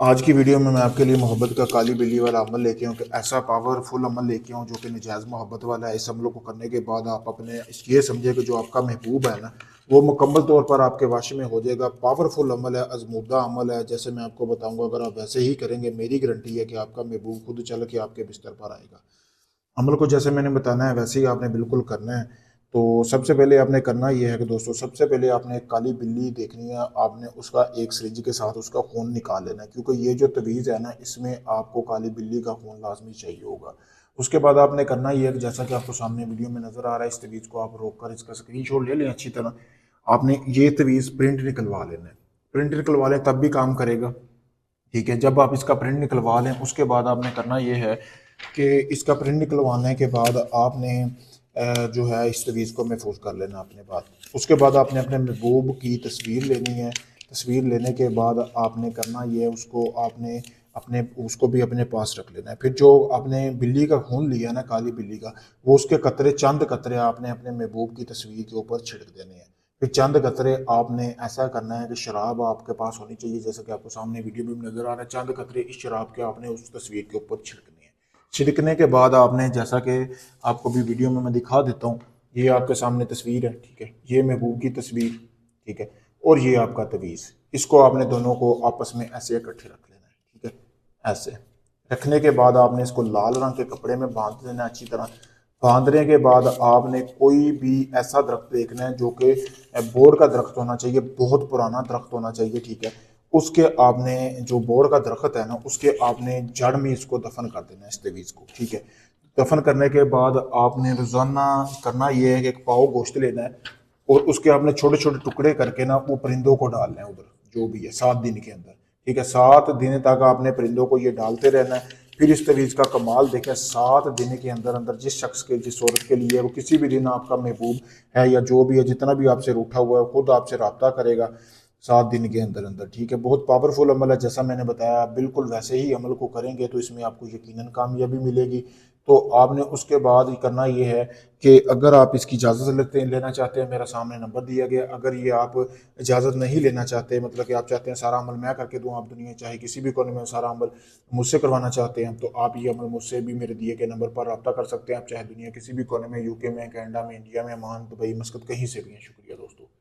आज की वीडियो में मैं आपके लिए मोहब्बत का काली बिल्ली वाला अमल लेके आऊँ कि ऐसा पावरफुल अमल लेके आऊँ जो कि नजायज़ मोहब्बत वाला है। इस अमलों को करने के बाद आप अपने ये समझे कि जो आपका महबूब है ना, वो मुकम्मल तौर पर आपके वाश में हो जाएगा। पावरफुल अमल है, आजमूदा अमल है। जैसे मैं आपको बताऊँगा, अगर आप वैसे ही करेंगे, मेरी गारंटी है कि आपका महबूब खुद चल के आपके बिस्तर पर आएगा। अमल को जैसे मैंने बताना है वैसे ही आपने बिल्कुल करना है। तो सबसे पहले आपने करना ये है कि दोस्तों, सबसे पहले आपने एक काली बिल्ली देखनी है। आपने उसका एक सिरिंज के साथ उसका खून निकाल लेना है, क्योंकि ये जो तवीज़ है ना, इसमें आपको काली बिल्ली का खून लाजमी चाहिए होगा। उसके बाद आपने करना ये है कि जैसा कि आपको सामने वीडियो में नज़र आ रहा है, इस तवीज़ को आप रोक कर इसका स्क्रीनशॉट ले लें अच्छी तरह। आपने ये तवीज़ प्रिंट निकलवा लेना है। प्रिंट निकलवा लें तब भी काम करेगा। ठीक है, जब आप इसका प्रिंट निकलवा लें उसके बाद आपने करना ये है कि इसका प्रिंट निकलवाने के बाद आपने जो है इस तवीज़ को महफूज कर लेना अपने पास। उसके बाद आपने अपने महबूब की तस्वीर लेनी है। तस्वीर लेने के बाद आपने करना ये है, उसको आपने अपने उसको भी अपने पास रख लेना है। फिर जो आपने बिल्ली का खून लिया ना, काली बिल्ली का, वो उसके कतरे, चंद कतरे आपने अपने महबूब की तस्वीर के ऊपर छिड़क देने हैं। फिर चंद कतरे आपने ऐसा करना है कि शराब आपके पास होनी चाहिए, जैसा कि आपको सामने वीडियो में भी नजर आ रहा है। चंद कतरे इस शराब के आपने उस तस्वीर के ऊपर छिड़कने हैं। छिड़कने के बाद आपने, जैसा कि आपको भी वीडियो में मैं दिखा देता हूँ, ये आपके सामने तस्वीर है, ठीक है, ये महबूब की तस्वीर, ठीक है, और ये आपका तवीज़। इसको आपने दोनों को आपस में ऐसे इकट्ठे रख लेना है, ठीक है। ऐसे रखने के बाद आपने इसको लाल रंग के कपड़े में बांध लेना अच्छी तरह। बांधने के बाद आपने कोई भी ऐसा दरख्त देखना है जो कि बोर्ड का दरख्त होना चाहिए, बहुत पुराना दरख्त होना चाहिए, ठीक है। उसके आपने, जो बोर्ड का दरख्त है ना, उसके आपने जड़ में इसको दफन कर देना है, इस तवीज़ को, ठीक है। दफन करने के बाद आपने रोजाना करना ये है कि एक पाव गोश्त लेना है और उसके आपने छोटे छोटे टुकड़े करके ना वो परिंदों को डालना है उधर, जो भी है, 7 दिन के अंदर, ठीक है। 7 दिन तक आपने परिंदों को ये डालते रहना है। फिर इस तवीज़ का कमाल देखें, 7 दिन के अंदर अंदर जिस शख्स के, जिस औरत के लिए वो किसी भी दिन आपका महबूब है या जो भी है, जितना भी आपसे रूठा हुआ है, खुद आपसे रब्ता करेगा 7 दिन के अंदर अंदर, ठीक है। बहुत पावरफुल अमल है, जैसा मैंने बताया। आप बिल्कुल वैसे ही अमल को करेंगे तो इसमें आपको यकीनन कामयाबी मिलेगी। तो आपने उसके बाद करना ये है कि अगर आप इसकी इजाज़त लेना चाहते हैं, मेरा सामने नंबर दिया गया। अगर ये आप इजाज़त नहीं लेना चाहते, मतलब कि आप चाहते हैं सारा अमल मैं करके दूं, आप दुनिया चाहे किसी भी कोने में सारा अमल मुझसे करवाना चाहते हैं, तो आप ये अमल मुझसे भी मेरे दिए गए नंबर पर रब्ता कर सकते हैं। आप चाहे दुनिया किसी भी कोने में, यूके में, कनाडा में, इंडिया में, ओमान, दुबई, मस्कत, कहीं से भी हैं। शुक्रिया दोस्तों।